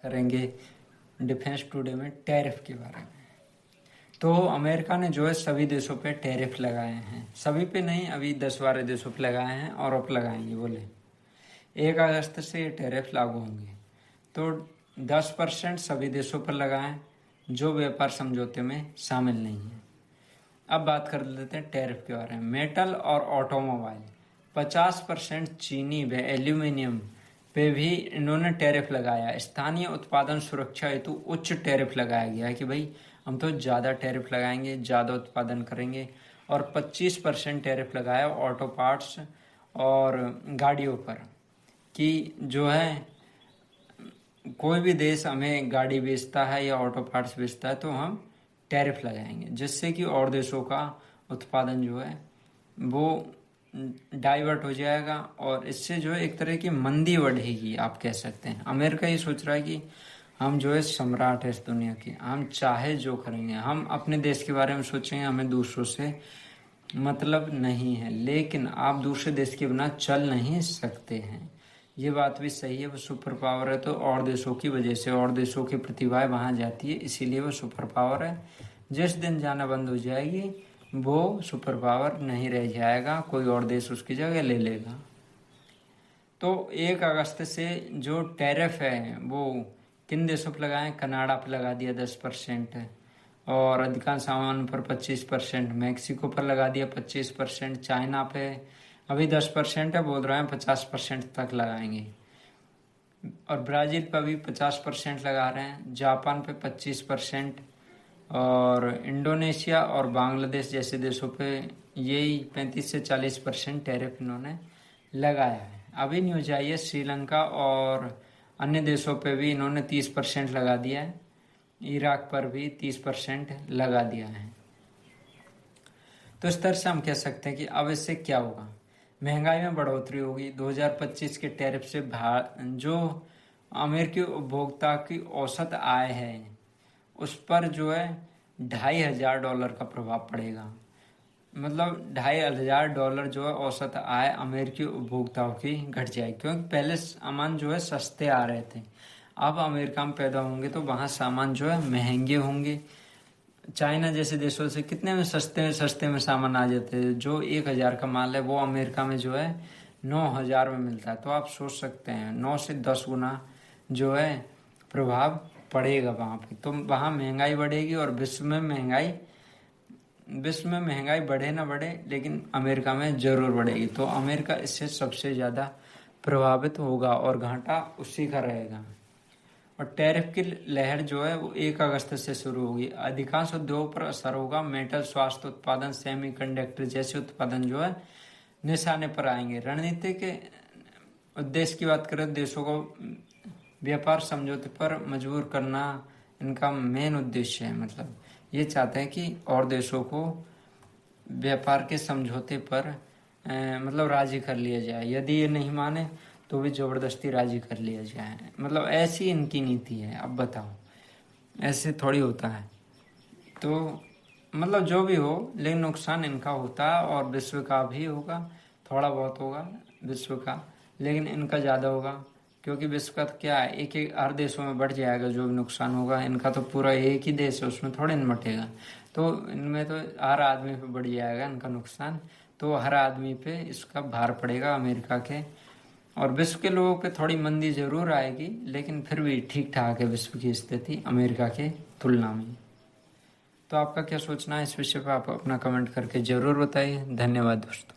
करेंगे defence today में tariff के बारे में। तो अमेरिका ने जो है सभी देशों पे टैरिफ लगाए हैं, सभी पे नहीं, अभी 10-12 देशों पे लगाए हैं और अब लगाएंगे। बोले 1 अगस्त से ये टैरिफ लागू होंगे। तो 10% सभी देशों पर लगाएं जो व्यापार समझौते में शामिल नहीं है। अब बात कर लेते हैं टैरिफ के बारे में। मेटल और ऑटोमोबाइल 50% चीनी व एल्यूमिनियम पे भी इन्होंने टैरिफ लगाया। स्थानीय उत्पादन सुरक्षा हेतु उच्च टैरिफ लगाया गया है कि भाई हम तो ज़्यादा टैरिफ लगाएंगे, ज़्यादा उत्पादन करेंगे। और 25% टैरिफ लगाया ऑटो पार्ट्स और गाड़ियों पर कि जो है कोई भी देश हमें गाड़ी बेचता है या ऑटो पार्ट्स बेचता है तो हम टैरिफ लगाएंगे, जिससे कि और देशों का उत्पादन जो है वो डाइवर्ट हो जाएगा और इससे जो है एक तरह की मंदी बढ़ेगी, आप कह सकते हैं। अमेरिका ये सोच रहा है कि हम जो है सम्राट है इस दुनिया की, हम चाहे जो करेंगे, हम अपने देश के बारे में सोचेंगे, हमें दूसरों से मतलब नहीं है। लेकिन आप दूसरे देश के बिना चल नहीं सकते हैं, ये बात भी सही है। वो सुपर पावर है तो और देशों की वजह से और देशों की प्रतिभाएं वहां जाती है, इसीलिए वो सुपर पावर है। जिस दिन जाना बंद हो जाएगी वो सुपर पावर नहीं रह जाएगा, कोई और देश उसकी जगह ले लेगा। तो 1 अगस्त से जो टैरिफ है वो किन देशों पर लगाएं? कनाडा पर लगा दिया 10% और अधिकांश सामान पर 25%, मैक्सिको पर लगा दिया 25%, चाइना पे अभी 10% है, बोल रहे हैं 50% तक लगाएंगे। और ब्राज़ील पर भी 50% लगा रहे हैं, जापान पे 25% और इंडोनेशिया और बांग्लादेश जैसे देशों पे यही 35 से 40% टैरिफ इन्होंने लगाया है। अभी न्यूज आई है श्रीलंका और अन्य देशों पे भी इन्होंने 30% लगा दिया है, इराक पर भी 30% लगा दिया है। तो इस तरह से हम कह सकते हैं कि अब इससे क्या होगा? महंगाई में बढ़ोतरी होगी। 2025 के टैरिफ से जो अमेरिकी उपभोक्ता की औसत आय है उस पर जो है $2,500 का प्रभाव पड़ेगा। मतलब $2,500 जो है औसत आय अमेरिकी उपभोक्ताओं की घट जाएगी, क्योंकि पहले सामान जो है सस्ते आ रहे थे, अब अमेरिका में पैदा होंगे तो वहाँ सामान जो है महंगे होंगे। चाइना जैसे देशों से कितने में सस्ते में सामान आ जाते हैं, जो 1,000 का माल है वो अमेरिका में जो है 9,000 में मिलता है। तो आप सोच सकते हैं 9 से 10 गुना जो है प्रभाव पड़ेगा वहाँ पे। तो वहाँ महंगाई बढ़ेगी और विश्व में महंगाई बढ़े ना बढ़े लेकिन अमेरिका में जरूर बढ़ेगी। तो अमेरिका इससे सबसे ज़्यादा प्रभावित होगा और घाटा उसी का रहेगा। और टैरिफ की लहर जो है वो 1 अगस्त से शुरू होगी। अधिकांश उद्योगों पर असर होगा। मेटल, स्वास्थ्य उत्पादन, सेमीकंडक्टर जैसे उत्पादन जो है निशाने पर आएंगे। रणनीति के उद्देश्य की बात करें, देशों को व्यापार समझौते पर मजबूर करना इनका मेन उद्देश्य है। मतलब ये चाहते हैं कि और देशों को व्यापार के समझौते पर मतलब राजी कर लिया जाए। यदि ये नहीं माने तो भी जबरदस्ती राजी कर लिया जाए। मतलब ऐसी इनकी नीति है। अब बताओ, ऐसे थोड़ी होता है। तो मतलब जो भी हो, लेकिन नुकसान इनका होता है और विश्व का भी होगा, थोड़ा बहुत होगा विश्व का, लेकिन इनका ज़्यादा होगा क्योंकि विश्व का तो क्या है, एक हर देशों में बढ़ जाएगा जो भी नुकसान होगा। इनका तो पूरा एक ही देश है, उसमें थोड़े निपटेगा। तो इनमें तो हर आदमी पे बढ़ जाएगा इनका नुकसान, तो हर आदमी पे इसका भार पड़ेगा अमेरिका के। और विश्व के लोगों पे थोड़ी मंदी जरूर आएगी, लेकिन फिर भी ठीक ठाक है विश्व की स्थिति अमेरिका के तुलना में। तो आपका क्या सोचना है इस विषय पर, आप अपना कमेंट करके जरूर बताइए। धन्यवाद दोस्तों।